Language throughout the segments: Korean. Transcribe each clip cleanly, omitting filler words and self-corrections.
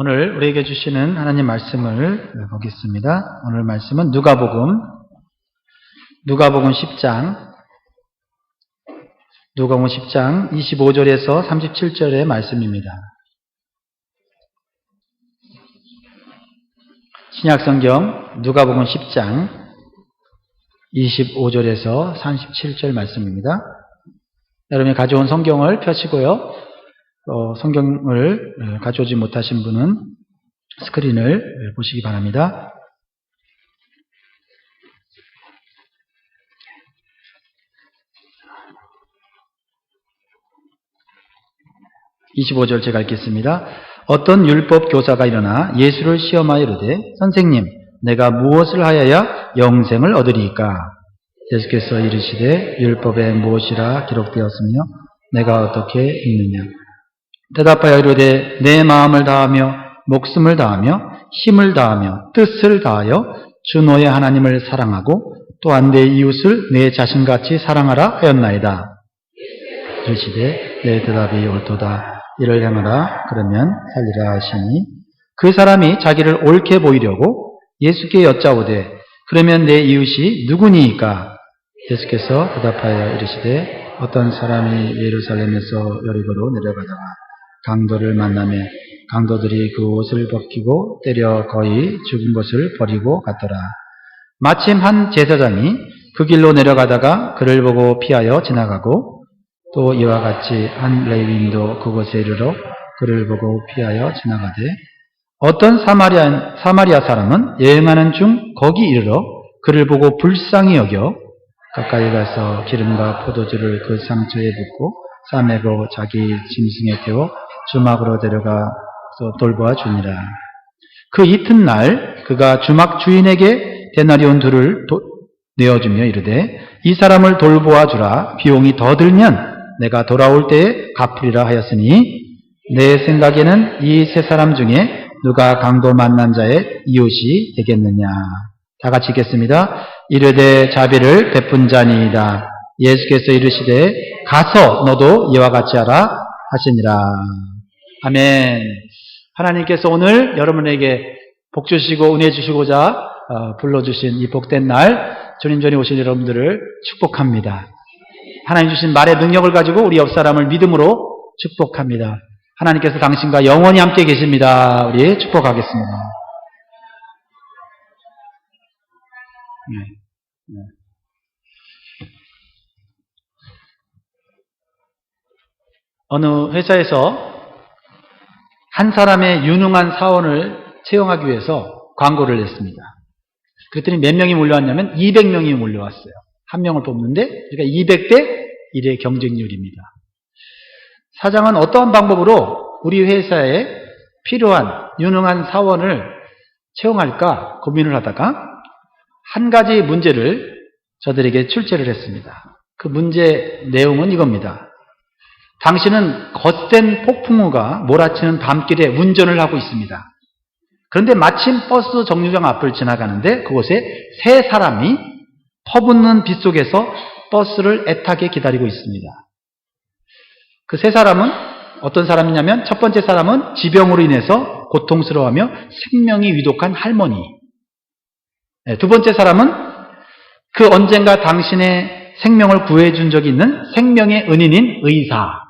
오늘 우리에게 주시는 하나님 말씀을 보겠습니다. 오늘 말씀은 누가복음 10장 25절에서 37절의 말씀입니다. 신약성경 누가복음 10장 25절에서 37절 말씀입니다. 여러분이 가져온 성경을 펴시고요. 성경을 가져오지 못하신 분은 스크린을 보시기 바랍니다. (25절) 제가 읽겠습니다. 어떤 율법 교사가 일어나 예수를 시험하여 이르되 선생님 내가 무엇을 하여야 영생을 얻으리이까? 예수께서 이르시되 율법에 무엇이라 기록되었으며 내가 어떻게 읽느냐? 대답하여 이르되 내 마음을 다하며 목숨을 다하며 힘을 다하며 뜻을 다하여 주 너의 하나님을 사랑하고 또한 내 이웃을 내 자신같이 사랑하라 하였나이다. 이르시되 내 대답이 옳도다. 이를 행하라. 그러면 살리라 하시니 그 사람이 자기를 옳게 보이려고 예수께 여짜오되 그러면 내 이웃이 누구니이까? 예수께서 대답하여 이르시되 어떤 사람이 예루살렘에서 여리고로 내려가다가 강도를 만나며 강도들이 그 옷을 벗기고 때려 거의 죽은 것을 버리고 갔더라. 마침 한 제사장이 그 길로 내려가다가 그를 보고 피하여 지나가고 또 이와 같이 한 레위인도 그곳에 이르러 그를 보고 피하여 지나가되 어떤 사마리아 사람은 여행하는 중 거기 이르러 그를 보고 불쌍히 여겨 가까이 가서 기름과 포도주를 그 상처에 붓고 싸매고 자기 짐승에 태워 주막으로 데려가서 돌보아 주니라. 그 이튿날 그가 주막 주인에게 데나리온 둘을 내어주며 이르되 이 사람을 돌보아 주라. 비용이 더 들면 내가 돌아올 때에 갚으리라 하였으니 내 생각에는 이 세 사람 중에 누가 강도 만난 자의 이웃이 되겠느냐? 다 같이 읽겠습니다. 이르되 자비를 베푼 자니이다. 예수께서 이르시되 가서 너도 이와 같이 하라 하시니라. 아멘. 하나님께서 오늘 여러분에게 복 주시고 은혜 주시고자 불러주신 이 복된 날 주님 전에 오신 여러분들을 축복합니다. 하나님 주신 말의 능력을 가지고 우리 옆 사람을 믿음으로 축복합니다. 하나님께서 당신과 영원히 함께 계십니다. 우리 축복하겠습니다. 네. 어느 회사에서 한 사람의 유능한 사원을 채용하기 위해서 광고를 냈습니다. 그랬더니 몇 명이 몰려왔냐면 200명이 몰려왔어요. 한 명을 뽑는데 그러니까 200대 1의 경쟁률입니다. 사장은 어떠한 방법으로 우리 회사에 필요한 유능한 사원을 채용할까 고민을 하다가 한 가지 문제를 저들에게 출제를 했습니다. 그 문제 내용은 이겁니다. 당신은 거센 폭풍우가 몰아치는 밤길에 운전을 하고 있습니다. 그런데 마침 버스 정류장 앞을 지나가는데 그곳에 세 사람이 퍼붓는 빗속에서 버스를 애타게 기다리고 있습니다. 그 세 사람은 어떤 사람이냐면 첫 번째 사람은 지병으로 인해서 고통스러워하며 생명이 위독한 할머니. 두 번째 사람은 그 언젠가 당신의 생명을 구해준 적이 있는 생명의 은인인 의사.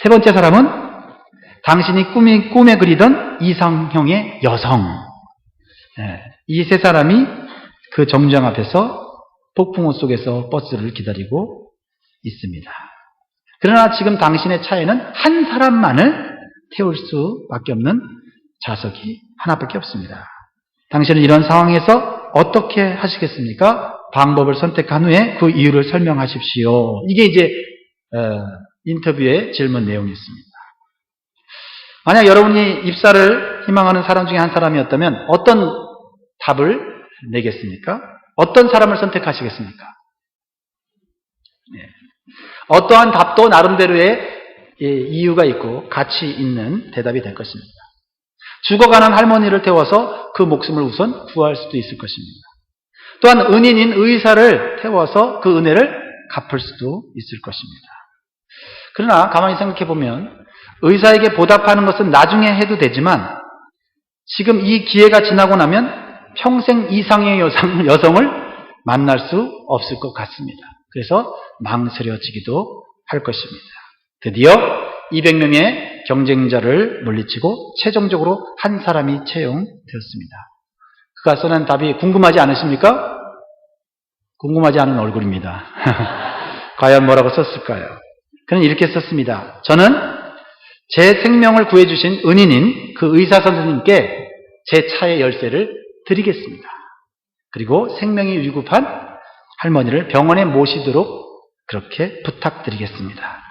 세 번째 사람은 당신이 꿈에 그리던 이상형의 여성. 이 세 사람이 그 정류장 앞에서 폭풍우 속에서 버스를 기다리고 있습니다. 그러나 지금 당신의 차에는 한 사람만을 태울 수밖에 없는 좌석이 하나밖에 없습니다. 당신은 이런 상황에서 어떻게 하시겠습니까? 방법을 선택한 후에 그 이유를 설명하십시오. 이게 이제 인터뷰의 질문 내용이었습니다. 만약 여러분이 입사를 희망하는 사람 중에 한 사람이었다면 어떤 답을 내겠습니까? 어떤 사람을 선택하시겠습니까? 어떠한 답도 나름대로의 이유가 있고 가치 있는 대답이 될 것입니다. 죽어가는 할머니를 태워서 그 목숨을 우선 구할 수도 있을 것입니다. 또한 은인인 의사를 태워서 그 은혜를 갚을 수도 있을 것입니다. 그러나 가만히 생각해 보면 의사에게 보답하는 것은 나중에 해도 되지만 지금 이 기회가 지나고 나면 평생 이상의 여성을 만날 수 없을 것 같습니다. 그래서 망설여지기도 할 것입니다. 드디어 200명의 경쟁자를 물리치고 최종적으로 한 사람이 채용되었습니다. 그가 써낸 답이 궁금하지 않으십니까? 궁금하지 않은 얼굴입니다. 과연 뭐라고 썼을까요? 그는 이렇게 썼습니다. 저는 제 생명을 구해주신 은인인 그 의사 선생님께 제 차의 열쇠를 드리겠습니다. 그리고 생명이 위급한 할머니를 병원에 모시도록 그렇게 부탁드리겠습니다.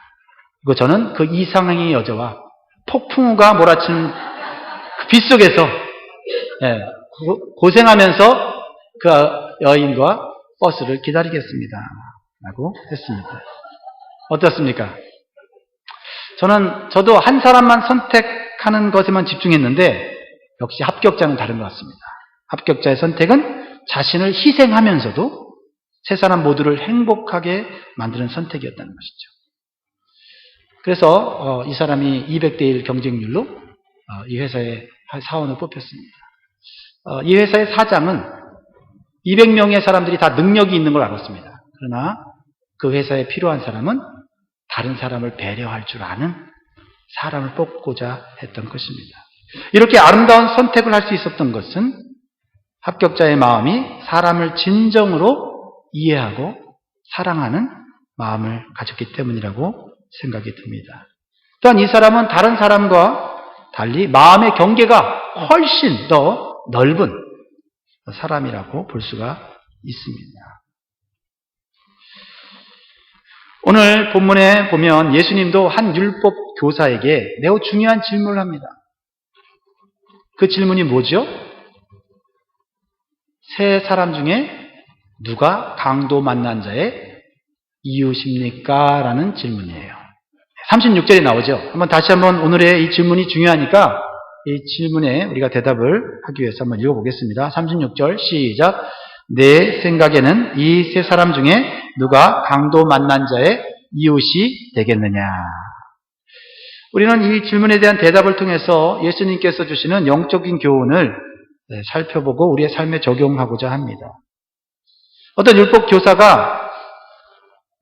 그리고 저는 그 이상의 여자와 폭풍우가 몰아치는 그 빗속에서 고생하면서 그 여인과 버스를 기다리겠습니다. 라고 했습니다. 어떻습니까? 저도 한 사람만 선택하는 것에만 집중했는데 역시 합격자는 다른 것 같습니다. 합격자의 선택은 자신을 희생하면서도 세 사람 모두를 행복하게 만드는 선택이었다는 것이죠. 그래서 이 사람이 200대 1 경쟁률로 이 회사의 사원으로 뽑혔습니다. 이 회사의 사장은 200명의 사람들이 다 능력이 있는 걸 알았습니다. 그러나 그 회사에 필요한 사람은 다른 사람을 배려할 줄 아는 사람을 뽑고자 했던 것입니다. 이렇게 아름다운 선택을 할 수 있었던 것은 합격자의 마음이 사람을 진정으로 이해하고 사랑하는 마음을 가졌기 때문이라고 생각이 듭니다. 또한 이 사람은 다른 사람과 달리 마음의 경계가 훨씬 더 넓은 사람이라고 볼 수가 있습니다. 오늘 본문에 보면 예수님도 한 율법 교사에게 매우 중요한 질문을 합니다. 그 질문이 뭐죠? 세 사람 중에 누가 강도 만난 자의 이웃입니까? 라는 질문이에요. 36절에 나오죠. 다시 한번 오늘의 이 질문이 중요하니까 이 질문에 우리가 대답을 하기 위해서 한번 읽어보겠습니다. 36절 시작. 내 생각에는 이 세 사람 중에 누가 강도 만난 자의 이웃이 되겠느냐. 우리는 이 질문에 대한 대답을 통해서 예수님께서 주시는 영적인 교훈을 살펴보고 우리의 삶에 적용하고자 합니다. 어떤 율법 교사가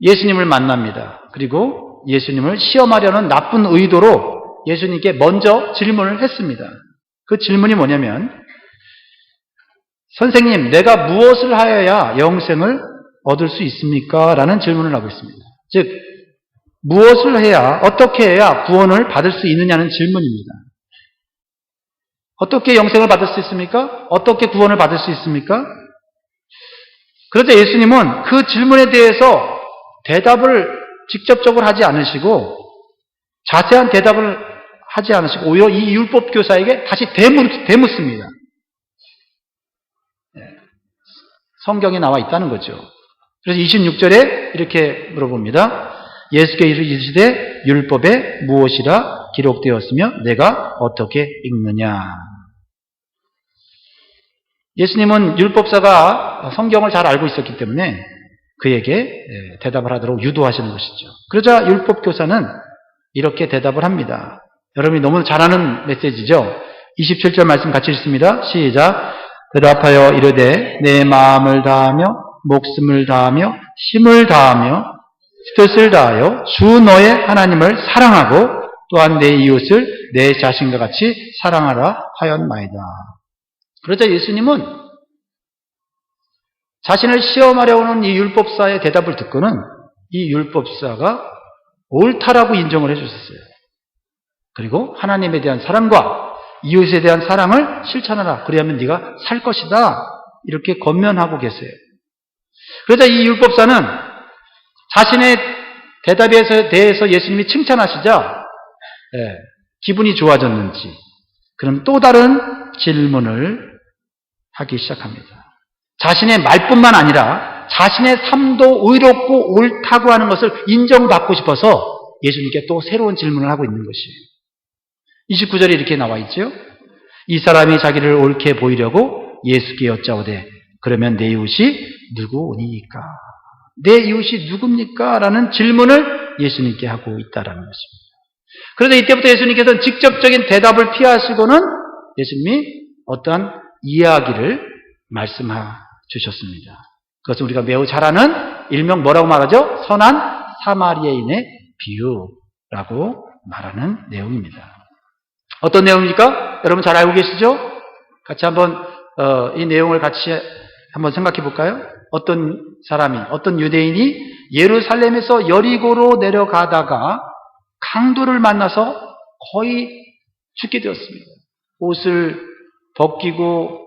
예수님을 만납니다. 그리고 예수님을 시험하려는 나쁜 의도로 예수님께 먼저 질문을 했습니다. 그 질문이 뭐냐면, 선생님, 내가 무엇을 하여야 영생을 얻을 수 있습니까? 라는 질문을 하고 있습니다. 즉, 무엇을 해야, 어떻게 해야 구원을 받을 수 있느냐는 질문입니다. 어떻게 영생을 받을 수 있습니까? 어떻게 구원을 받을 수 있습니까? 그런데 예수님은 그 질문에 대해서 대답을 직접적으로 하지 않으시고 자세한 대답을 하지 않으시고 오히려 이 율법 교사에게 다시 되묻습니다. 성경에 나와 있다는 거죠. 그래서 26절에 이렇게 물어봅니다. 예수께 이르시되 율법에 무엇이라 기록되었으며 내가 어떻게 읽느냐. 예수님은 율법사가 성경을 잘 알고 있었기 때문에 그에게 대답을 하도록 유도하시는 것이죠. 그러자 율법교사는 이렇게 대답을 합니다. 여러분이 너무 잘 아는 메시지죠. 27절 말씀 같이 읽습니다. 시작. 대답하여 이르되 내 마음을 다하며 목숨을 다하며 힘을 다하며 뜻을 다하여 주 너의 하나님을 사랑하고 또한 내 이웃을 내 자신과 같이 사랑하라 하였나이다. 그러자 예수님은 자신을 시험하려 오는 이 율법사의 대답을 듣고는 이 율법사가 옳다라고 인정을 해주셨어요. 그리고 하나님에 대한 사랑과 이웃에 대한 사랑을 실천하라. 그리하면 네가 살 것이다. 이렇게 권면하고 계세요. 그러자 이 율법사는 자신의 대답에 대해서 예수님이 칭찬하시자 기분이 좋아졌는지 그럼 또 다른 질문을 하기 시작합니다. 자신의 말뿐만 아니라 자신의 삶도 의롭고 옳다고 하는 것을 인정받고 싶어서 예수님께 또 새로운 질문을 하고 있는 것이에요. 29절에 이렇게 나와 있죠. 이 사람이 자기를 옳게 보이려고 예수께 여짜오되 그러면 내 이웃이 누구니까? 내 이웃이 누굽니까? 라는 질문을 예수님께 하고 있다라는 것입니다. 그래서 이때부터 예수님께서는 직접적인 대답을 피하시고는 예수님이 어떠한 이야기를 말씀해 주셨습니다. 그것은 우리가 매우 잘 아는 일명 뭐라고 말하죠? 선한 사마리아인의 비유라고 말하는 내용입니다. 어떤 내용입니까? 여러분 잘 알고 계시죠? 같이 한번 이 내용을 같이 한번 생각해 볼까요? 어떤 사람이, 어떤 유대인이 예루살렘에서 여리고로 내려가다가 강도를 만나서 거의 죽게 되었습니다. 옷을 벗기고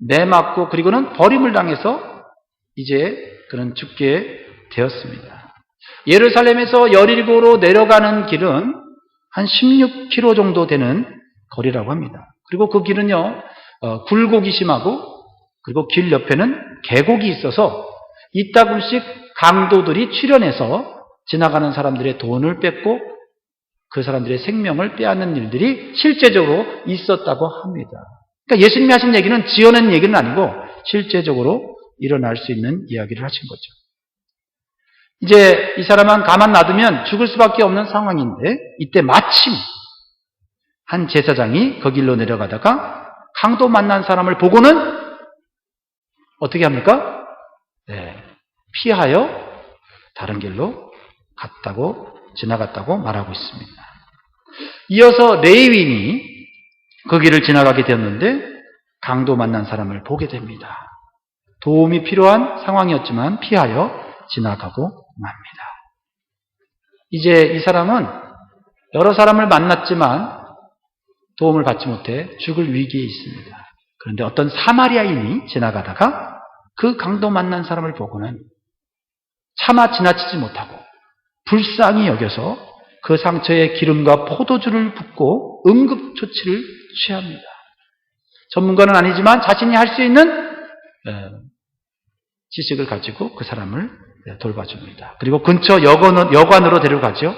매맞고 그리고는 버림을 당해서 이제 그는 죽게 되었습니다. 예루살렘에서 여리고로 내려가는 길은 한 16km 정도 되는 거리라고 합니다. 그리고 그 길은요, 굴곡이 심하고 그리고 길 옆에는 계곡이 있어서 이따금씩 강도들이 출현해서 지나가는 사람들의 돈을 뺏고 그 사람들의 생명을 빼앗는 일들이 실제적으로 있었다고 합니다. 그러니까 예수님이 하신 얘기는 지어낸 얘기는 아니고 실제적으로 일어날 수 있는 이야기를 하신 거죠. 이제 이 사람은 가만 놔두면 죽을 수밖에 없는 상황인데 이때 마침 한 제사장이 그 길로 내려가다가 강도 만난 사람을 보고는 어떻게 합니까? 네, 피하여 다른 길로 지나갔다고 말하고 있습니다. 이어서 레위인이 그 길을 지나가게 되었는데 강도 만난 사람을 보게 됩니다. 도움이 필요한 상황이었지만 피하여 지나가고 맙니다. 이제 이 사람은 여러 사람을 만났지만 도움을 받지 못해 죽을 위기에 있습니다. 그런데 어떤 사마리아인이 지나가다가 그 강도 만난 사람을 보고는 차마 지나치지 못하고 불쌍히 여겨서 그 상처에 기름과 포도주를 붓고 응급조치를 취합니다. 전문가는 아니지만 자신이 할 수 있는 지식을 가지고 그 사람을 돌봐줍니다. 그리고 근처 여관으로 데려가죠.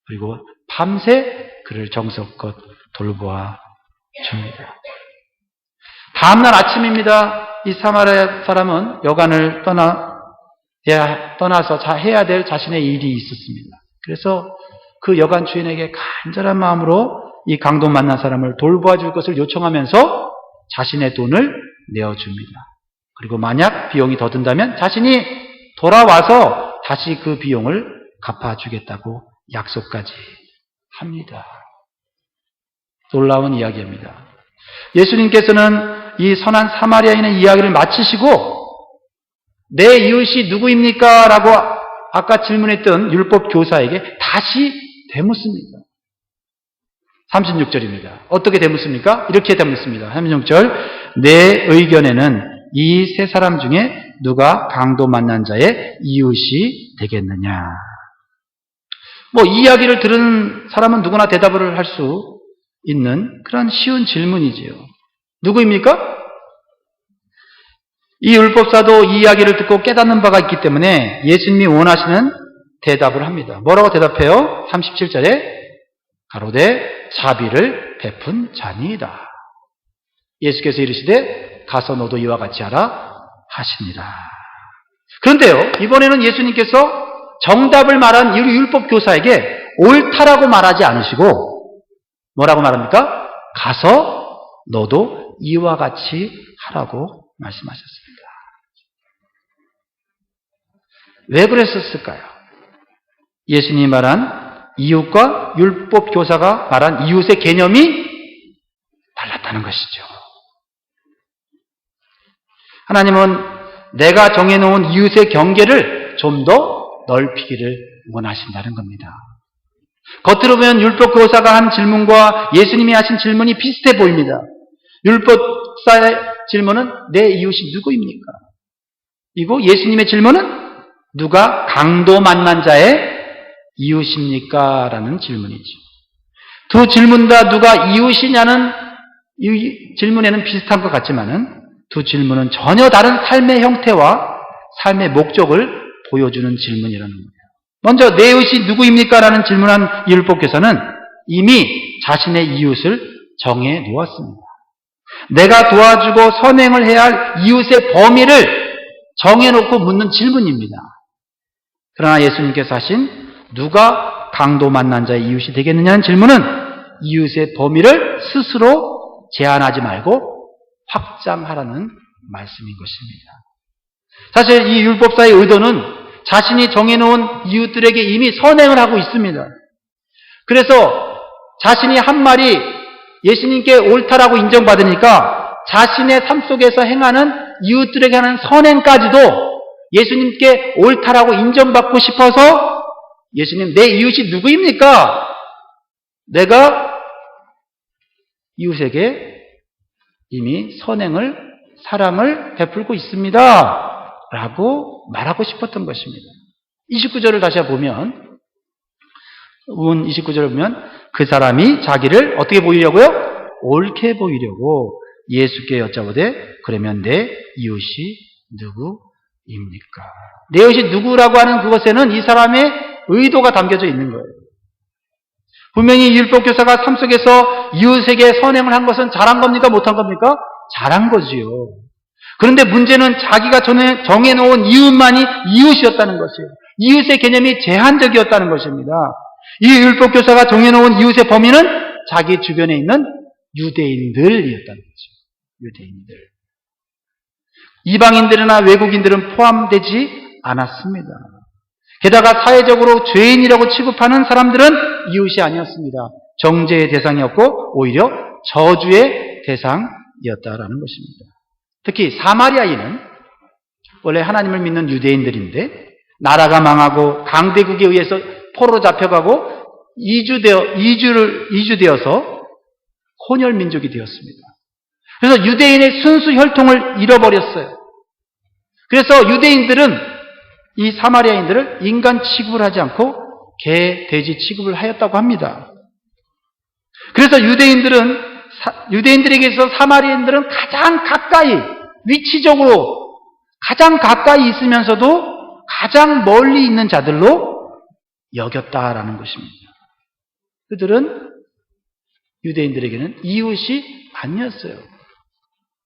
그리고 밤새 그를 정성껏 돌보아 줍니다. 다음날 아침입니다. 이 사마리아 사람은 여관을 떠나서 해야 될 자신의 일이 있었습니다. 그래서 그 여관 주인에게 간절한 마음으로 이 강도 만난 사람을 돌보아 줄 것을 요청하면서 자신의 돈을 내어줍니다. 그리고 만약 비용이 더 든다면 자신이 돌아와서 다시 그 비용을 갚아주겠다고 약속까지 합니다. 놀라운 이야기입니다. 예수님께서는 이 선한 사마리아인의 이야기를 마치시고 내 이웃이 누구입니까? 라고 아까 질문했던 율법 교사에게 다시 되묻습니다. 36절입니다. 어떻게 되묻습니까? 이렇게 되묻습니다. 36절 내 의견에는 이 세 사람 중에 누가 강도 만난 자의 이웃이 되겠느냐. 이 이야기를 들은 사람은 누구나 대답을 할 수 있는 그런 쉬운 질문이지요. 누구입니까? 이 율법사도 이 이야기를 듣고 깨닫는 바가 있기 때문에 예수님이 원하시는 대답을 합니다. 뭐라고 대답해요? 37절에 가로되 자비를 베푼 자니이다. 예수께서 이르시되 가서 너도 이와 같이 하라 하시니라. 그런데요, 이번에는 예수님께서 정답을 말한 이 율법 교사에게 옳다라고 말하지 않으시고 뭐라고 말합니까? 가서 너도 이와 같이 하라고 말씀하셨습니다. 왜 그랬었을까요? 예수님이 말한 이웃과 율법 교사가 말한 이웃의 개념이 달랐다는 것이죠. 하나님은 내가 정해놓은 이웃의 경계를 좀 더 넓히기를 원하신다는 겁니다. 겉으로 보면 율법 교사가 한 질문과 예수님이 하신 질문이 비슷해 보입니다. 율법사의 질문은 내 이웃이 누구입니까? 그리고 예수님의 질문은 누가 강도 만난 자의 이웃입니까? 라는 질문이죠. 두 질문 다 누가 이웃이냐는 이 질문에는 비슷한 것 같지만은 두 질문은 전혀 다른 삶의 형태와 삶의 목적을 보여주는 질문이라는 거예요. 먼저 내 이웃이 누구입니까? 라는 질문한 율법교사는 이미 자신의 이웃을 정해 놓았습니다. 내가 도와주고 선행을 해야 할 이웃의 범위를 정해놓고 묻는 질문입니다. 그러나 예수님께서 하신 누가 강도 만난 자의 이웃이 되겠느냐는 질문은 이웃의 범위를 스스로 제한하지 말고 확장하라는 말씀인 것입니다. 사실 이 율법사의 의도는 자신이 정해놓은 이웃들에게 이미 선행을 하고 있습니다. 그래서 자신이 한 말이 예수님께 옳다라고 인정받으니까 자신의 삶 속에서 행하는 이웃들에게 하는 선행까지도 예수님께 옳다라고 인정받고 싶어서 예수님, 내 이웃이 누구입니까? 내가 이웃에게 이미 선행을, 사랑을 베풀고 있습니다. 라고 말하고 싶었던 것입니다. 29절을 다시 보면, 운 29절을 보면, 그 사람이 자기를 어떻게 보이려고요? 옳게 보이려고 예수께 여쭤보되, 그러면 내 이웃이 누구입니까? 내 이웃이 누구라고 하는 그것에는 이 사람의 의도가 담겨져 있는 거예요. 분명히 율법교사가 삶 속에서 이웃에게 선행을 한 것은 잘한 겁니까? 못한 겁니까? 잘한 거지요. 그런데 문제는 자기가 정해놓은 이웃만이 이웃이었다는 것이에요. 이웃의 개념이 제한적이었다는 것입니다. 이 율법교사가 정해놓은 이웃의 범위는 자기 주변에 있는 유대인들이었다는 거죠. 유대인들. 이방인들이나 외국인들은 포함되지 않았습니다. 게다가 사회적으로 죄인이라고 취급하는 사람들은 이웃이 아니었습니다. 정죄의 대상이었고 오히려 저주의 대상이었다라는 것입니다. 특히 사마리아인은 원래 하나님을 믿는 유대인들인데 나라가 망하고 강대국에 의해서 포로로 잡혀가고 이주되어서 혼혈 민족이 되었습니다. 그래서 유대인의 순수 혈통을 잃어버렸어요. 그래서 유대인들은 이 사마리아인들을 인간 취급을 하지 않고 개, 돼지 취급을 하였다고 합니다. 그래서 유대인들에게서 사마리아인들은 가장 가까이, 위치적으로 가장 가까이 있으면서도 가장 멀리 있는 자들로 여겼다라는 것입니다. 그들은 유대인들에게는 이웃이 아니었어요.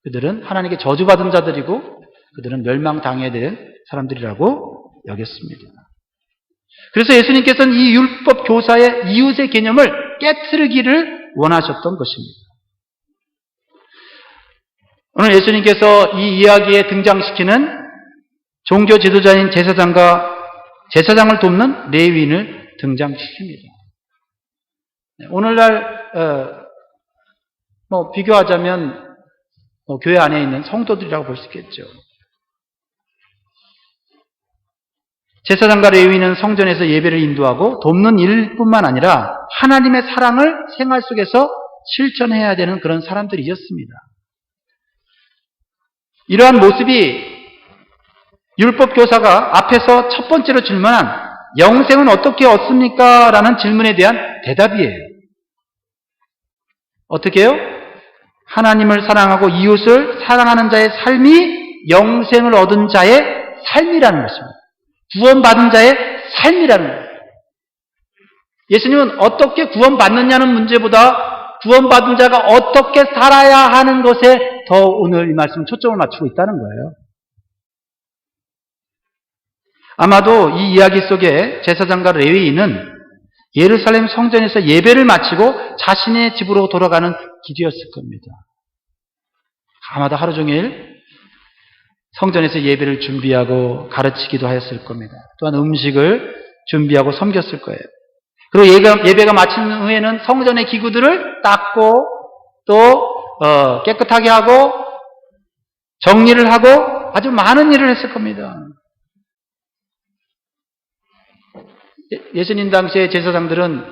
그들은 하나님께 저주받은 자들이고 그들은 멸망당해야 될 사람들이라고 여겼습니다. 그래서 예수님께서는 이 율법 교사의 이웃의 개념을 깨트리기를 원하셨던 것입니다. 오늘 예수님께서 이 이야기에 등장시키는 종교 지도자인 제사장을 돕는 레위인을 등장시킵니다. 오늘날 비교하자면 교회 안에 있는 성도들이라고 볼 수 있겠죠. 제사장과 레위인은 성전에서 예배를 인도하고 돕는 일뿐만 아니라 하나님의 사랑을 생활 속에서 실천해야 되는 그런 사람들이었습니다. 이러한 모습이 율법교사가 앞에서 첫 번째로 질문한 영생은 어떻게 얻습니까? 라는 질문에 대한 대답이에요. 어떻게 해요? 하나님을 사랑하고 이웃을 사랑하는 자의 삶이 영생을 얻은 자의 삶이라는 것입니다. 구원받은 자의 삶이라는 거예요. 예수님은 어떻게 구원받느냐는 문제보다 구원받은 자가 어떻게 살아야 하는 것에 더 오늘 이 말씀은 초점을 맞추고 있다는 거예요. 아마도 이 이야기 속에 제사장과 레위인은 예루살렘 성전에서 예배를 마치고 자신의 집으로 돌아가는 길이었을 겁니다. 아마도 하루 종일 성전에서 예배를 준비하고 가르치기도 하였을 겁니다. 또한 음식을 준비하고 섬겼을 거예요. 그리고 예배가 마친 후에는 성전의 기구들을 닦고 또 깨끗하게 하고 정리를 하고 아주 많은 일을 했을 겁니다. 예수님 당시의 제사장들은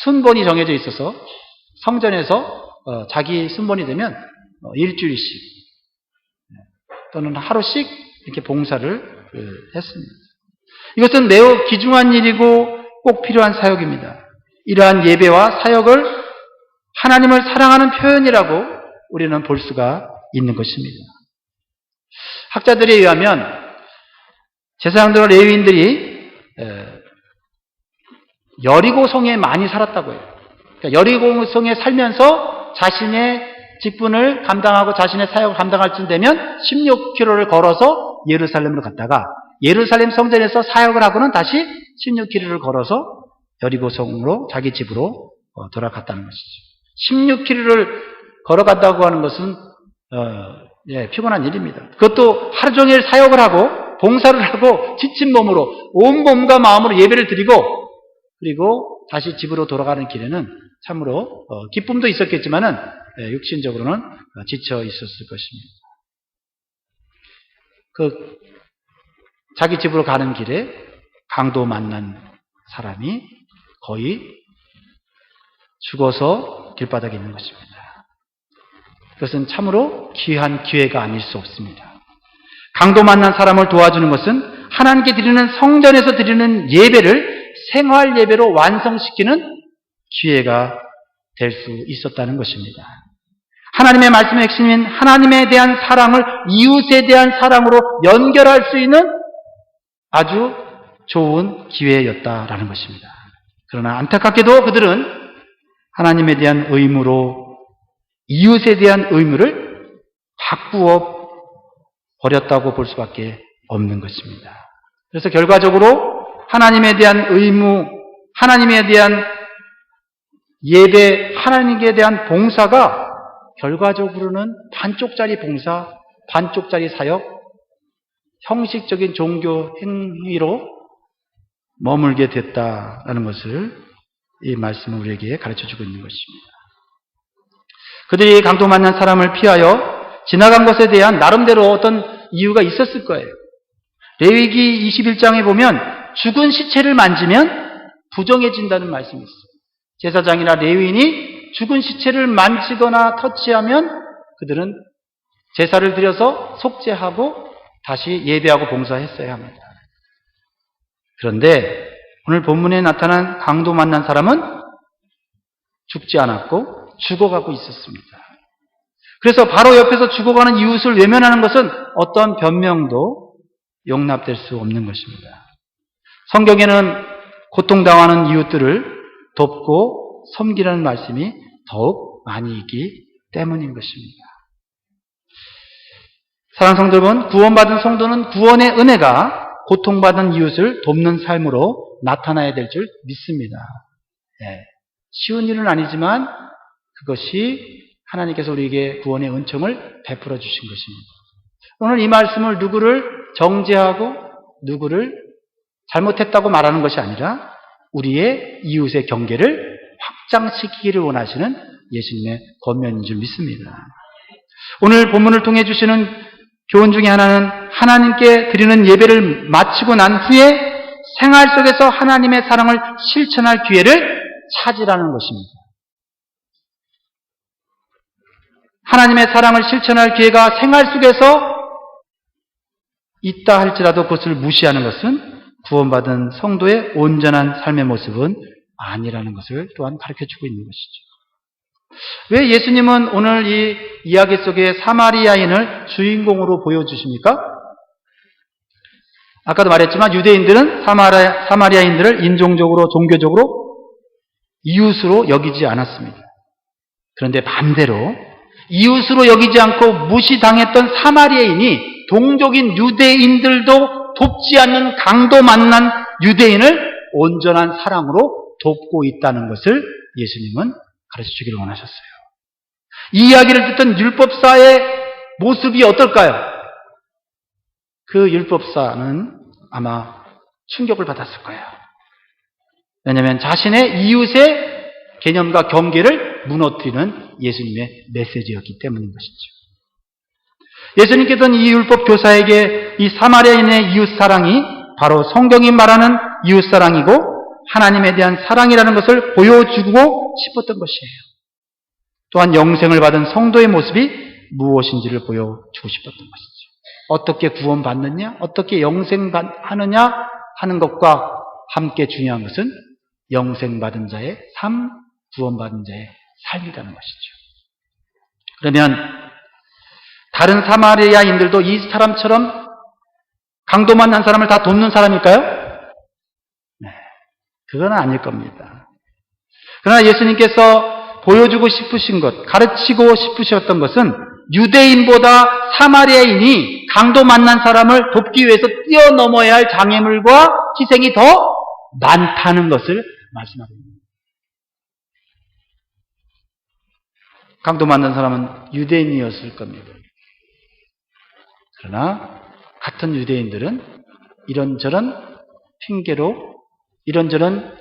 순번이 정해져 있어서 성전에서 자기 순번이 되면 일주일씩 또는 하루씩 이렇게 봉사를 했습니다. 이것은 매우 귀중한 일이고 꼭 필요한 사역입니다. 이러한 예배와 사역을 하나님을 사랑하는 표현이라고 우리는 볼 수가 있는 것입니다. 학자들에 의하면 제사장들과 레위인들이 여리고성에 많이 살았다고 해요. 그러니까 여리고성에 살면서 자신의 직분을 감당하고 자신의 사역을 감당할 쯤 되면 16km를 걸어서 예루살렘으로 갔다가 예루살렘 성전에서 사역을 하고는 다시 16km를 걸어서 여리고성으로 자기 집으로 돌아갔다는 것이죠. 16km를 걸어간다고 하는 것은 피곤한 일입니다. 그것도 하루 종일 사역을 하고 봉사를 하고 지친 몸으로 온 몸과 마음으로 예배를 드리고 그리고 다시 집으로 돌아가는 길에는 참으로 기쁨도 있었겠지만은 육신적으로는 지쳐 있었을 것입니다. 자기 집으로 가는 길에 강도 만난 사람이 거의 죽어서 길바닥에 있는 것입니다. 그것은 참으로 귀한 기회가 아닐 수 없습니다. 강도 만난 사람을 도와주는 것은 하나님께 드리는 성전에서 드리는 예배를 생활 예배로 완성시키는 기회가 될 수 있었다는 것입니다. 하나님의 말씀의 핵심인 하나님에 대한 사랑을 이웃에 대한 사랑으로 연결할 수 있는 아주 좋은 기회였다라는 것입니다. 그러나 안타깝게도 그들은 하나님에 대한 의무로 이웃에 대한 의무를 바꾸어 버렸다고 볼 수밖에 없는 것입니다. 그래서 결과적으로 하나님에 대한 의무, 하나님에 대한 예배, 하나님에 대한 봉사가 결과적으로는 반쪽짜리 봉사, 반쪽짜리 사역, 형식적인 종교 행위로 머물게 됐다라는 것을 이 말씀은 우리에게 가르쳐주고 있는 것입니다. 그들이 강도 만난 사람을 피하여 지나간 것에 대한 나름대로 어떤 이유가 있었을 거예요. 레위기 21장에 보면 죽은 시체를 만지면 부정해진다는 말씀이 있어요. 제사장이나 레위인이 죽은 시체를 만지거나 터치하면 그들은 제사를 드려서 속죄하고 다시 예배하고 봉사했어야 합니다. 그런데 오늘 본문에 나타난 강도 만난 사람은 죽지 않았고 죽어가고 있었습니다. 그래서 바로 옆에서 죽어가는 이웃을 외면하는 것은 어떤 변명도 용납될 수 없는 것입니다. 성경에는 고통당하는 이웃들을 돕고 섬기라는 말씀이 더욱 많이 있기 때문인 것입니다. 사랑하는 성도 여러분, 구원받은 성도는 구원의 은혜가 고통받은 이웃을 돕는 삶으로 나타나야 될 줄 믿습니다. 쉬운 일은 아니지만 그것이 하나님께서 우리에게 구원의 은총을 베풀어 주신 것입니다. 오늘 이 말씀을 누구를 정죄하고 누구를 잘못했다고 말하는 것이 아니라 우리의 이웃의 경계를 확장시키기를 원하시는 예수님의 권면인 줄 믿습니다. 오늘 본문을 통해 주시는 교훈 중에 하나는 하나님께 드리는 예배를 마치고 난 후에 생활 속에서 하나님의 사랑을 실천할 기회를 찾으라는 것입니다. 하나님의 사랑을 실천할 기회가 생활 속에서 있다 할지라도 그것을 무시하는 것은 구원받은 성도의 온전한 삶의 모습은 아니라는 것을 또한 가르쳐주고 있는 것이죠. 왜 예수님은 오늘 이 이야기 속에 사마리아인을 주인공으로 보여주십니까? 아까도 말했지만 유대인들은 사마리아인들을 인종적으로 종교적으로 이웃으로 여기지 않았습니다. 그런데 반대로 이웃으로 여기지 않고 무시당했던 사마리아인이 동족인 유대인들도 돕지 않는 강도 만난 유대인을 온전한 사랑으로 돕고 있다는 것을 예수님은 가르쳐주기를 원하셨어요. 이 이야기를 듣던 율법사의 모습이 어떨까요? 그 율법사는 아마 충격을 받았을 거예요. 왜냐하면 자신의 이웃의 개념과 경계를 무너뜨리는 예수님의 메시지였기 때문인 것이죠. 예수님께서는 이 율법 교사에게 이 사마리아인의 이웃 사랑이 바로 성경이 말하는 이웃 사랑이고 하나님에 대한 사랑이라는 것을 보여주고 싶었던 것이에요. 또한 영생을 받은 성도의 모습이 무엇인지를 보여주고 싶었던 것이죠. 어떻게 구원받느냐, 어떻게 영생하느냐 하는 것과 함께 중요한 것은 영생받은 자의 삶, 구원받은 자의 삶이라는 것이죠. 그러면 다른 사마리아인들도 이 사람처럼 강도 만난 사람을 다 돕는 사람일까요? 네, 그건 아닐 겁니다. 그러나 예수님께서 보여주고 싶으신 것, 가르치고 싶으셨던 것은 유대인보다 사마리아인이 강도 만난 사람을 돕기 위해서 뛰어넘어야 할 장애물과 희생이 더 많다는 것을 말씀하고 있습니다. 강도 만난 사람은 유대인이었을 겁니다. 그러나 같은 유대인들은 이런저런 핑계로 이런저런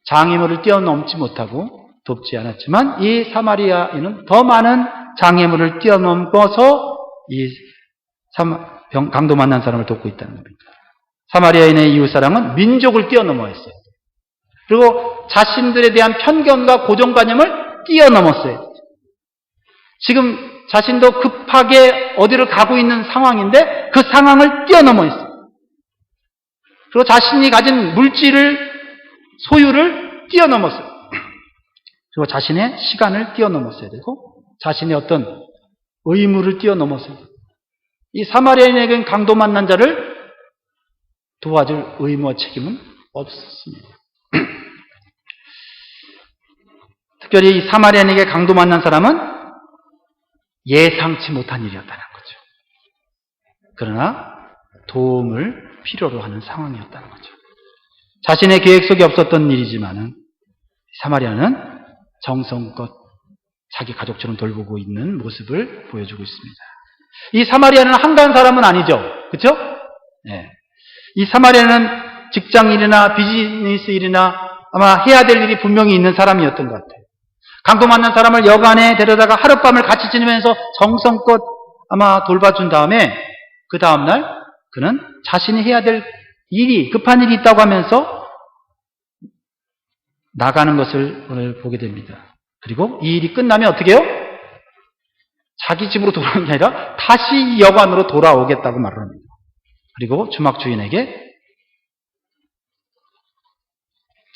장애물을 뛰어넘지 못하고 돕지 않았지만 이 사마리아인은 더 많은 장애물을 뛰어넘어서 이 강도 만난 사람을 돕고 있다는 겁니다. 사마리아인의 이웃사랑은 민족을 뛰어넘어했어요. 그리고 자신들에 대한 편견과 고정관념을 뛰어넘었어요. 지금 자신도 급하게 어디를 가고 있는 상황인데 그 상황을 뛰어넘어 있어요. 그리고 자신이 가진 물질을 소유를 뛰어넘었어요. 그리고 자신의 시간을 뛰어넘었어야 되고 자신의 어떤 의무를 뛰어넘었어요. 이 사마리아인에게는 강도 만난 자를 도와줄 의무와 책임은 없습니다. 특별히 이 사마리아인에게 강도 만난 사람은 예상치 못한 일이었다는 거죠. 그러나 도움을 필요로 하는 상황이었다는 거죠. 자신의 계획 속에 없었던 일이지만은 사마리아는 정성껏 자기 가족처럼 돌보고 있는 모습을 보여주고 있습니다. 이 사마리아는 한가한 사람은 아니죠. 그렇죠? 네. 이 사마리아는 직장일이나 비즈니스 일이나 아마 해야 될 일이 분명히 있는 사람이었던 것 같아요. 강도 만난 사람을 여간에 데려다가 하룻밤을 같이 지내면서 정성껏 아마 돌봐준 다음에 그 다음날 그는 자신이 해야 될 일이 급한 일이 있다고 하면서 나가는 것을 오늘 보게 됩니다. 그리고 이 일이 끝나면 어떻게 해요? 자기 집으로 돌아오는 게 아니라 다시 여관으로 돌아오겠다고 말을 합니다. 그리고 주막 주인에게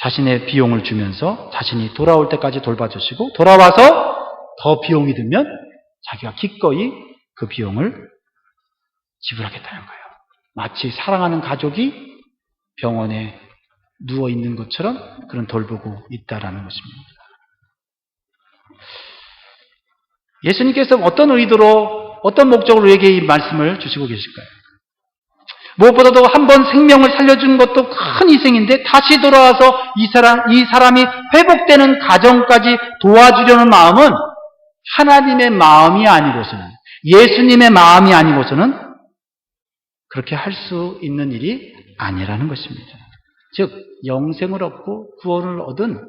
자신의 비용을 주면서 자신이 돌아올 때까지 돌봐주시고 돌아와서 더 비용이 들면 자기가 기꺼이 그 비용을 지불하겠다는 거예요. 마치 사랑하는 가족이 병원에 누워있는 것처럼 그런 돌보고 있다라는 것입니다. 예수님께서 어떤 의도로 어떤 목적으로 우리에게 이 말씀을 주시고 계실까요? 무엇보다도 한 번 생명을 살려준 것도 큰 희생인데 다시 돌아와서 이 사람이 회복되는 과정까지 도와주려는 마음은 하나님의 마음이 아니고서는 예수님의 마음이 아니고서는 그렇게 할 수 있는 일이 아니라는 것입니다. 즉 영생을 얻고 구원을 얻은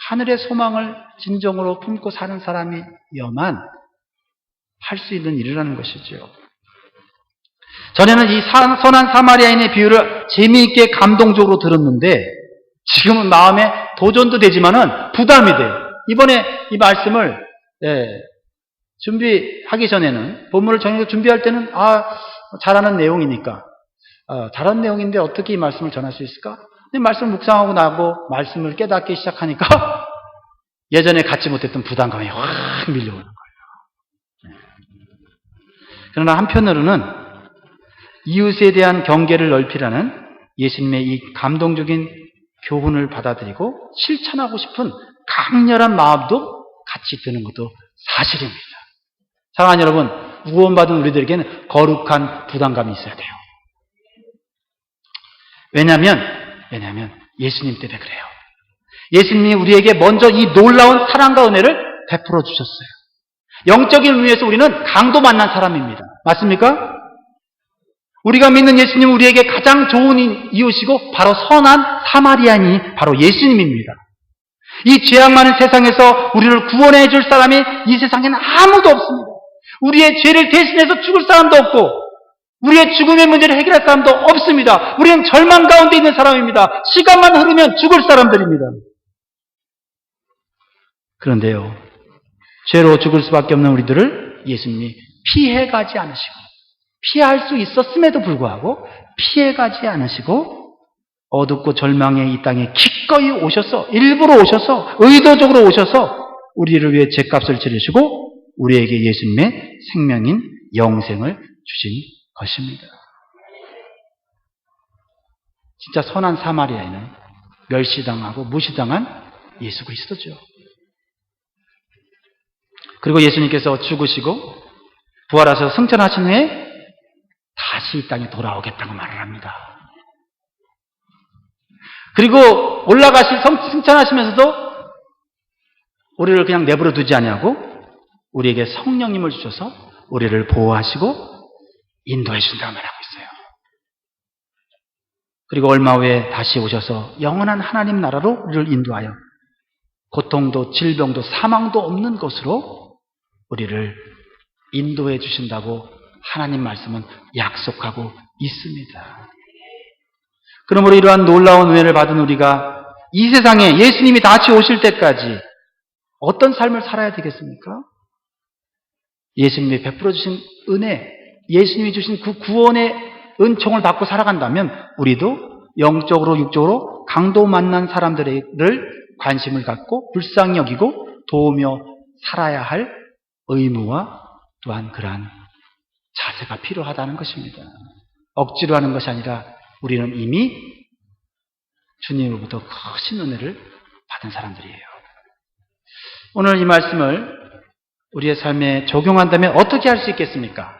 하늘의 소망을 진정으로 품고 사는 사람이여만 할 수 있는 일이라는 것이죠. 전에는 이 선한 사마리아인의 비유를 재미있게 감동적으로 들었는데 지금은 마음에 도전도 되지만은 부담이 돼요. 이번에 이 말씀을 준비하기 전에는 본문을 정해서 준비할 때는 잘하는 내용이니까 잘하는 내용인데 어떻게 이 말씀을 전할 수 있을까? 근데 말씀을 묵상하고 나고 말씀을 깨닫기 시작하니까 예전에 갖지 못했던 부담감이 확 밀려오는 거예요. 그러나 한편으로는 이웃에 대한 경계를 넓히라는 예수님의 이 감동적인 교훈을 받아들이고 실천하고 싶은 강렬한 마음도 같이 드는 것도 사실입니다. 사랑하는 여러분, 구원받은 우리들에게는 거룩한 부담감이 있어야 돼요. 왜냐하면 예수님 때문에 그래요. 예수님이 우리에게 먼저 이 놀라운 사랑과 은혜를 베풀어 주셨어요. 영적인 의미에서 우리는 강도 만난 사람입니다. 맞습니까? 우리가 믿는 예수님은 우리에게 가장 좋은 이웃이고 바로 선한 사마리아인이 바로 예수님입니다. 이 죄악 많은 세상에서 우리를 구원해 줄 사람이 이 세상에는 아무도 없습니다. 우리의 죄를 대신해서 죽을 사람도 없고 우리의 죽음의 문제를 해결할 사람도 없습니다. 우리는 절망 가운데 있는 사람입니다. 시간만 흐르면 죽을 사람들입니다. 그런데요, 죄로 죽을 수밖에 없는 우리들을 예수님이 피해가지 않으시고 피할 수 있었음에도 불구하고 피해가지 않으시고 어둡고 절망의 이 땅에 기꺼이 오셔서 일부러 오셔서 의도적으로 오셔서 우리를 위해 죄값을 치르시고 우리에게 예수님의 생명인 영생을 주신 것입니다. 진짜 선한 사마리아인은 멸시당하고 무시당한 예수 그리스도죠. 그리고 예수님께서 죽으시고 부활하셔서 승천하신 후에 다시 이 땅에 돌아오겠다고 말을 합니다. 그리고 승천하시면서도 우리를 그냥 내버려 두지 아니하고 우리에게 성령님을 주셔서 우리를 보호하시고 인도해 준다고 말하고 있어요. 그리고 얼마 후에 다시 오셔서 영원한 하나님 나라로 우리를 인도하여 고통도 질병도 사망도 없는 것으로 우리를 인도해 주신다고 하나님 말씀은 약속하고 있습니다. 그러므로 이러한 놀라운 은혜를 받은 우리가 이 세상에 예수님이 다시 오실 때까지 어떤 삶을 살아야 되겠습니까? 예수님이 베풀어 주신 은혜, 예수님이 주신 그 구원의 은총을 받고 살아간다면 우리도 영적으로 육적으로 강도 만난 사람들을 관심을 갖고 불쌍히 여기고 도우며 살아야 할 의무와 또한 그러한 자세가 필요하다는 것입니다. 억지로 하는 것이 아니라 우리는 이미 주님으로부터 크신 은혜를 받은 사람들이에요. 오늘 이 말씀을 우리의 삶에 적용한다면 어떻게 할 수 있겠습니까?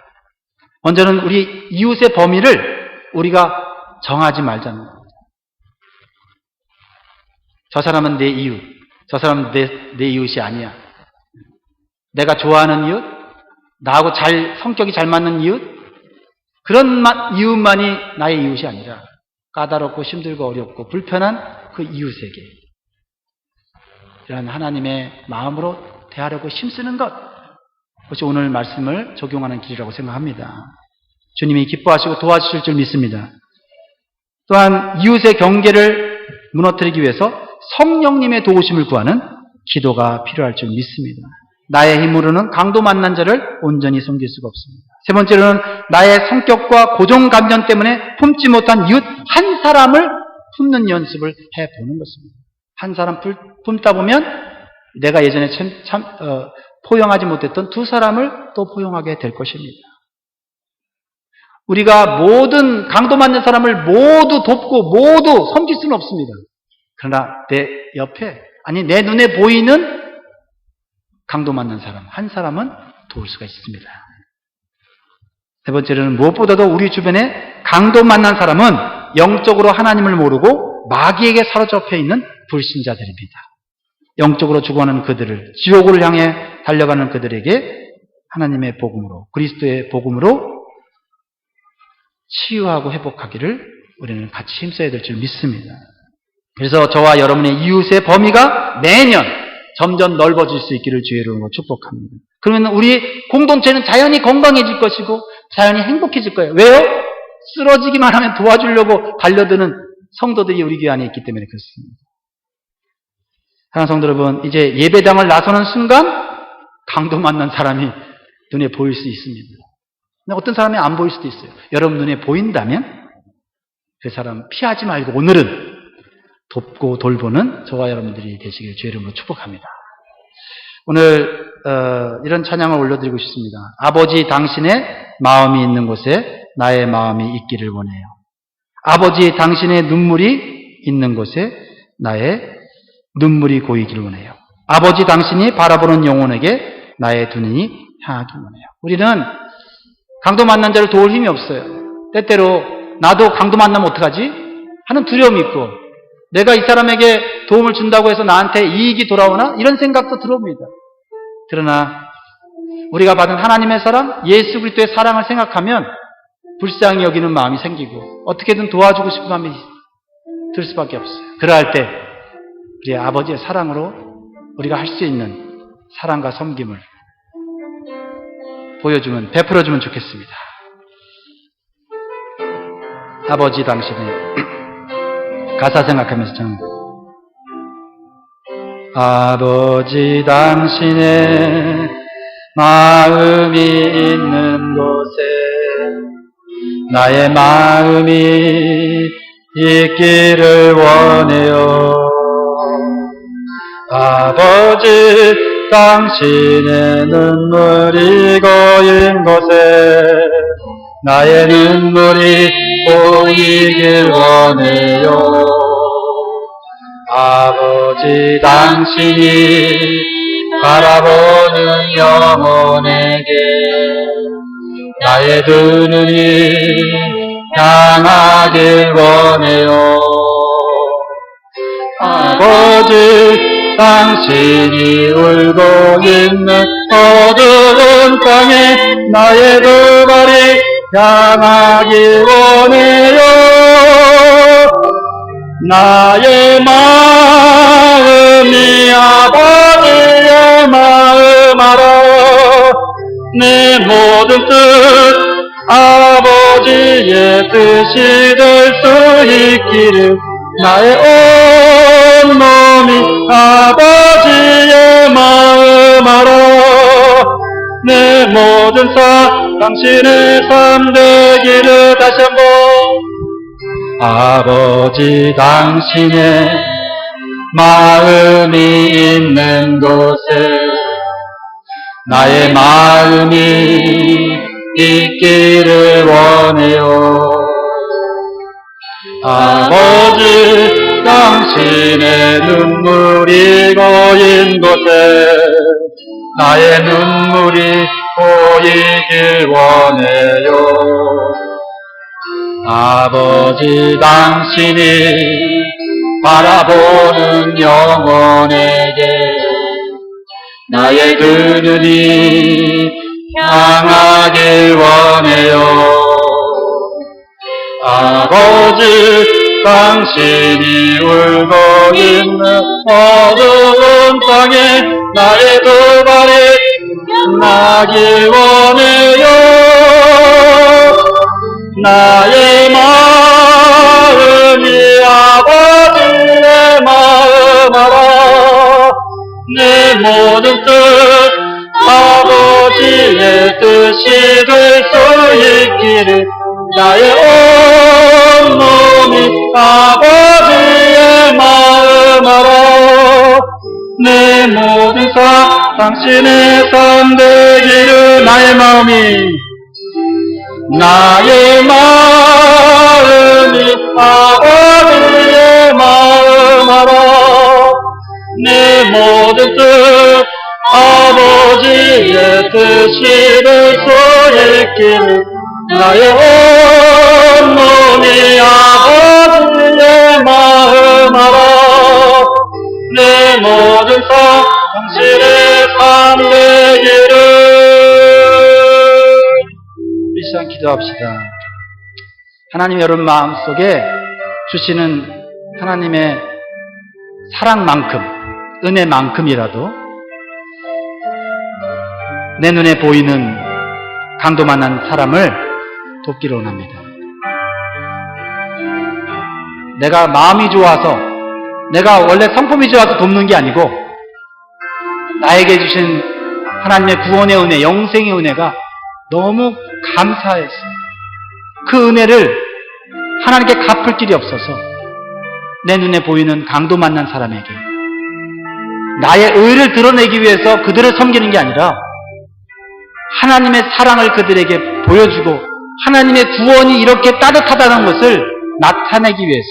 먼저는 우리 이웃의 범위를 우리가 정하지 말자는 겁니다. 저 사람은 내 이웃, 저 사람은 내 이웃이 아니야. 내가 좋아하는 이웃, 나하고 성격이 잘 맞는 이웃, 그런 이웃만이 나의 이웃이 아니라 까다롭고 힘들고 어렵고 불편한 그 이웃에게 이런 하나님의 마음으로 대하려고 힘쓰는 그것이 오늘 말씀을 적용하는 길이라고 생각합니다. 주님이 기뻐하시고 도와주실 줄 믿습니다. 또한 이웃의 경계를 무너뜨리기 위해서 성령님의 도우심을 구하는 기도가 필요할 줄 믿습니다. 나의 힘으로는 강도 만난 자를 온전히 섬길 수가 없습니다. 세 번째로는 나의 성격과 고정관념 때문에 품지 못한 이웃 한 사람을 품는 연습을 해보는 것입니다. 한 사람 품다 보면 내가 예전에 포용하지 못했던 두 사람을 또 포용하게 될 것입니다. 우리가 모든 강도 맞는 사람을 모두 돕고 모두 섬길 수는 없습니다. 그러나 내 옆에, 내 눈에 보이는 강도 맞는 사람, 한 사람은 도울 수가 있습니다. 세 번째로는 무엇보다도 우리 주변에 강도 만난 사람은 영적으로 하나님을 모르고 마귀에게 사로잡혀 있는 불신자들입니다. 영적으로 죽어가는 그들을, 지옥을 향해 달려가는 그들에게 하나님의 복음으로, 그리스도의 복음으로 치유하고 회복하기를 우리는 같이 힘써야 될 줄 믿습니다. 그래서 저와 여러분의 이웃의 범위가 매년 점점 넓어질 수 있기를 주의 이름으로 축복합니다. 그러면 우리 공동체는 자연히 건강해질 것이고 자연히 행복해질 거예요. 왜요? 쓰러지기만 하면 도와주려고 달려드는 성도들이 우리 교회 안에 있기 때문에 그렇습니다. 사랑하는 성도 여러분, 이제 예배당을 나서는 순간 강도 만난 사람이 눈에 보일 수 있습니다. 어떤 사람이 안 보일 수도 있어요. 여러분 눈에 보인다면 그 사람 피하지 말고 오늘은 돕고 돌보는 저와 여러분들이 되시길 주의 이름으로 축복합니다. 오늘 이런 찬양을 올려드리고 싶습니다. 아버지 당신의 마음이 있는 곳에 나의 마음이 있기를 원해요. 아버지 당신의 눈물이 있는 곳에 나의 눈물이 고이기를 원해요. 아버지 당신이 바라보는 영혼에게 나의 두 눈이 향하기를 원해요. 우리는 강도 만난 자를 도울 힘이 없어요. 때때로 나도 강도 만나면 어떡하지? 하는 두려움이 있고 내가 이 사람에게 도움을 준다고 해서 나한테 이익이 돌아오나? 이런 생각도 들어옵니다. 그러나 우리가 받은 하나님의 사랑, 예수 그리스도의 사랑을 생각하면 불쌍히 여기는 마음이 생기고 어떻게든 도와주고 싶은 마음이 들 수밖에 없어요. 그러할 때 우리 아버지의 사랑으로 우리가 할 수 있는 사랑과 섬김을 베풀어주면 좋겠습니다. 아버지 당신의 가사 생각하면서 참 아버지 당신의 마음이 있는 곳에 나의 마음이 있기를 원해요. 아버지 당신의 눈물이 고인 곳에 나의 눈물이 보이길 원해요. 아버지 당신이 바라보는 영혼에게 나의 두 눈이 향하길 원해요. 아버지 당신이 울고 있는 어두운 땅에 나의 두 발이 향하기 원해요. 나의 마음이 아버지의 마음 알아. 내 모든 뜻 아버지의 뜻이 될 수 있기를 나의 온몸이 아버지의 마음 알아. 내 모든 삶 당신의 삶 되기를. 다시 한번. 아버지 당신의 마음이 있는 곳에 나의 마음이 있기를 원해요. 아버지 당신의 눈물이 고인 곳에 나의 눈물이 고이길 원해요. 아버지 당신이 바라보는 영혼에게 나의 그 눈이 향하길 원해요. 아버지 당신이 울고 있는 어두운 땅에 나의 두 발이 나길 원해요. 나의 마음이 아버지의 마음 알아. 내 모든 뜻 아버지의 뜻이 될 수 있기를 나의 온몸이 아버지의 마음 알아. 내 모든 삶 당신의 삶 되기를. 나의 마음이 아버지의 마음 알아. 내 모든 뜻 아버지의 뜻이 될 수 있기를 나의 온몸이 아버지의 마음 알아. 내 모든 삶 당신의 삶 되기를. 이 시간 기도합시다. 하나님 여러분 마음속에 주시는 하나님의 사랑만큼, 은혜만큼이라도 내 눈에 보이는 강도 만난 사람을 돕기를 원합니다. 내가 마음이 좋아서, 내가 원래 성품이 좋아서 돕는 게 아니고 나에게 주신 하나님의 구원의 은혜, 영생의 은혜가 너무 감사해서 그 은혜를 하나님께 갚을 길이 없어서 내 눈에 보이는 강도 만난 사람에게 나의 의를 드러내기 위해서 그들을 섬기는 게 아니라 하나님의 사랑을 그들에게 보여주고 하나님의 구원이 이렇게 따뜻하다는 것을 나타내기 위해서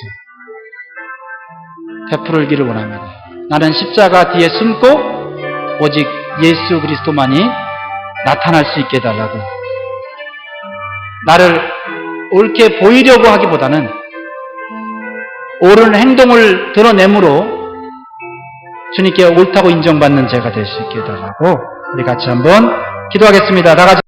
베풀기를 원합니다. 나는 십자가 뒤에 숨고 오직 예수 그리스도만이 나타날 수 있게 해달라고, 나를 옳게 보이려고 하기보다는 옳은 행동을 드러내므로 주님께 옳다고 인정받는 제가 될 수 있게 해달라고 우리 같이 한번 기도하겠습니다. 다 같이